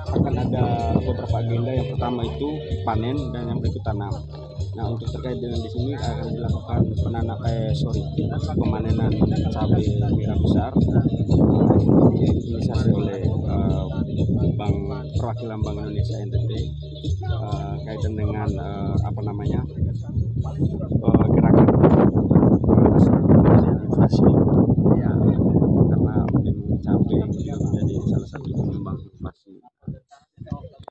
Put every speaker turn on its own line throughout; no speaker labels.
akan ada beberapa agenda. Yang pertama itu panen dan yang berikut tanam. Nah, untuk terkait dengan di sini akan dilakukan pemanenan cabai merah besar diinisiasi oleh perwakilan Bank Indonesia NTT kaitan dengan gerakan inflasi ya, karena memang cabai menjadi salah satu penyumbang inflasi.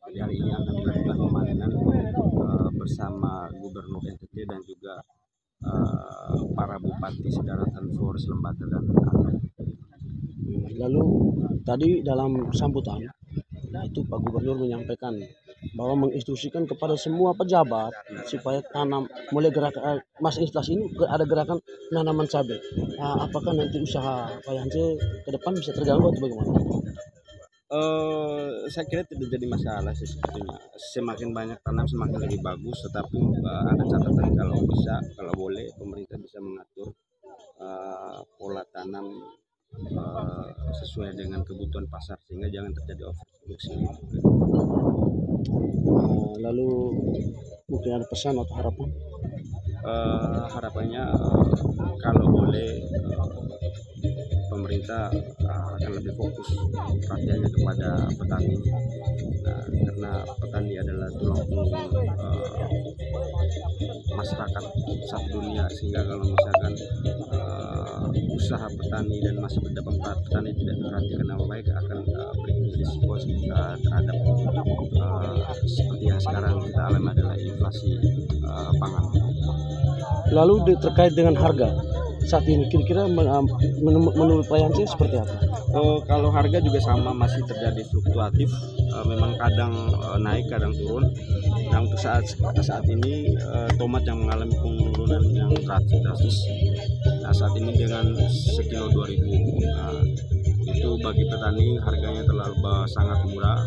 Jadi hari ini akan dilakukan pemanenan bersama Gubernur NTT dan juga para bupati sedaratan Flores, Lembata dan Angka.
Lalu tadi dalam sambutan itu Pak Gubernur menyampaikan bahwa menginstruksikan kepada semua pejabat supaya tanam mulai gerakan masa inflasi ini ada gerakan penanaman cabai. Apakah nanti usaha Pak Yance ke depan bisa terganggu atau bagaimana?
Saya kira tidak jadi masalah sih sebetulnya. Semakin banyak tanam semakin lebih bagus, tetapi ada catatan kalau boleh pemerintah bisa mengatur pola tanam sesuai dengan kebutuhan pasar sehingga jangan terjadi overproduksi.
Lalu mungkin ada pesan atau harapan?
Harapannya kalau boleh pemerintah akan lebih fokus perhatiannya kepada petani. Nah, karena petani adalah tulang punggung masyarakat satu dunia, sehingga kalau misalkan usaha petani dan masa depan petani tidak diperhatikan dengan baik akan berikan risiko terhadap seperti yang sekarang kita alami adalah inflasi pangan.
Lalu terkait dengan harga saat ini kira-kira menurut Pak Yance seperti apa?
Kalau harga juga sama, masih terjadi fluktuatif, memang kadang naik kadang turun. Nah, untuk saat ini tomat yang mengalami penurunan yang drastis. Nah, saat ini dengan sekilo 2.000, itu bagi petani harganya terlalu sangat murah,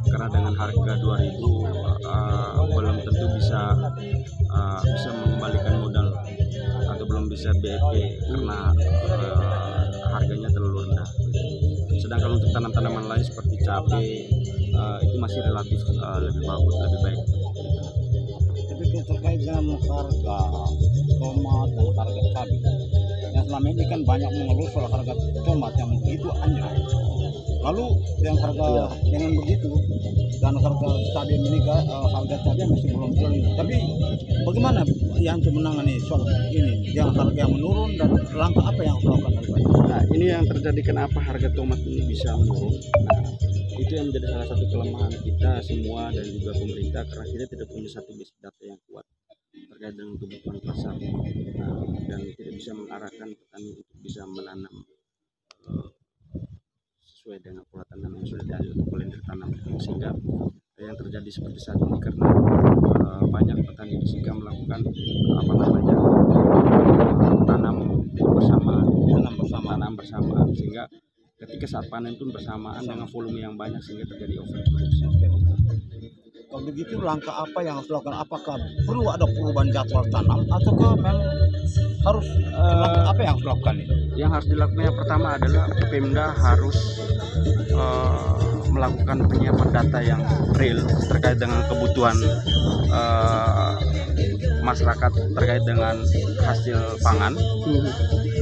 karena dengan harga 2.000 belum tentu bisa mengembalikan modal atau belum bisa BEP karena harganya terlalu rendah. Sedangkan untuk tanaman lain seperti cabai itu masih relatif lebih bagus, lebih baik.
Tapi terkait dengan harga tomat dan harga cabai, yang selama ini kan banyak mengeluh soal harga tomat yang begitu anjlok. Lalu yang harga dengan begitu dan harga cabai meningkat, harga cabai masih belum turun. Tapi bagaimana yang menangani soal ini? Yang harga yang menurun dan langkah apa yang harus dilakukan?
Nah, ini yang terjadi kenapa harga tomat ini bisa menurun. Nah, itu yang menjadi salah satu kelemahan kita semua dan juga pemerintah, karena kita tidak punya satu base data yang kuat terkait dengan kebutuhan pasar. Nah, dan tidak bisa mengarahkan petani untuk bisa menanam sesuai dengan pola tanam yang sudah diatur atau kalender tanam, sehingga yang terjadi seperti saat ini karena banyak petani di Sika melakukan tanam bersamaan sehingga ketika saat panen pun bersamaan dengan volume yang banyak sehingga terjadi overproduksi.
Kalau begitu langkah apa yang harus dilakukan? Apakah perlu ada perubahan jadwal tanam ataukah memang harus apa yang harus dilakukan ini?
Yang harus dilakukan yang pertama adalah Pemda harus melakukan penyiapan data yang real terkait dengan kebutuhan masyarakat terkait dengan hasil pangan.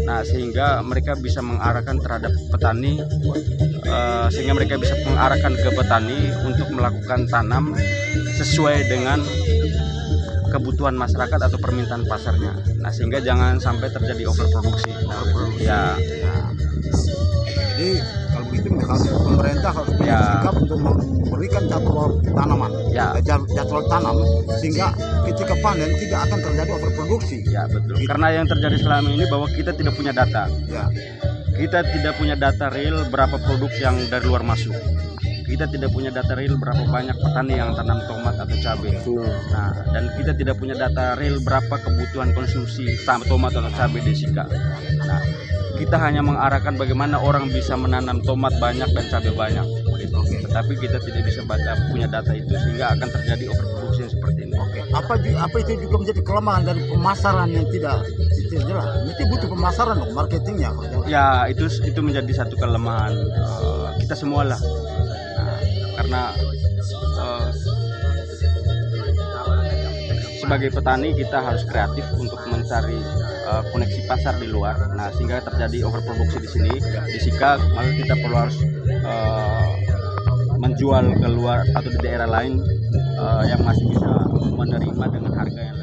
Nah, sehingga mereka bisa mengarahkan terhadap petani, sehingga mereka bisa mengarahkan ke petani untuk melakukan tanam sesuai dengan kebutuhan masyarakat atau permintaan pasarnya. Nah, sehingga jangan sampai terjadi overproduksi. Ya.
Jadi kalau begitu pemerintah harus punya sikap untuk memberikan jadwal tanaman, jadwal tanam, sehingga ketika panen tidak akan terjadi overproduksi.
Ya, betul. Gitu. Karena yang terjadi selama ini bahwa kita tidak punya data.
Ya.
Kita tidak punya data real berapa produk yang dari luar masuk. Kita tidak punya data real berapa banyak petani yang tanam tomat atau cabai. Nah, dan kita tidak punya data real berapa kebutuhan konsumsi tomat atau cabai di Sika. Nah, kita hanya mengarahkan bagaimana orang bisa menanam tomat banyak dan cabai banyak. Tetapi kita tidak bisa punya data itu sehingga akan terjadi overproduksi yang seperti ini.
Apa itu juga menjadi kelemahan dari pemasaran yang tidak jelas? Itu butuh pemasaran dong, marketingnya.
Ya, itu menjadi satu kelemahan. Kita kita semua lah. Nah, karena sebagai petani kita harus kreatif untuk mencari koneksi pasar di luar. Nah, sehingga terjadi overproduksi di sini di Sika, maka kita perlu harus menjual ke luar atau di daerah lain yang masih bisa menerima dengan harga yang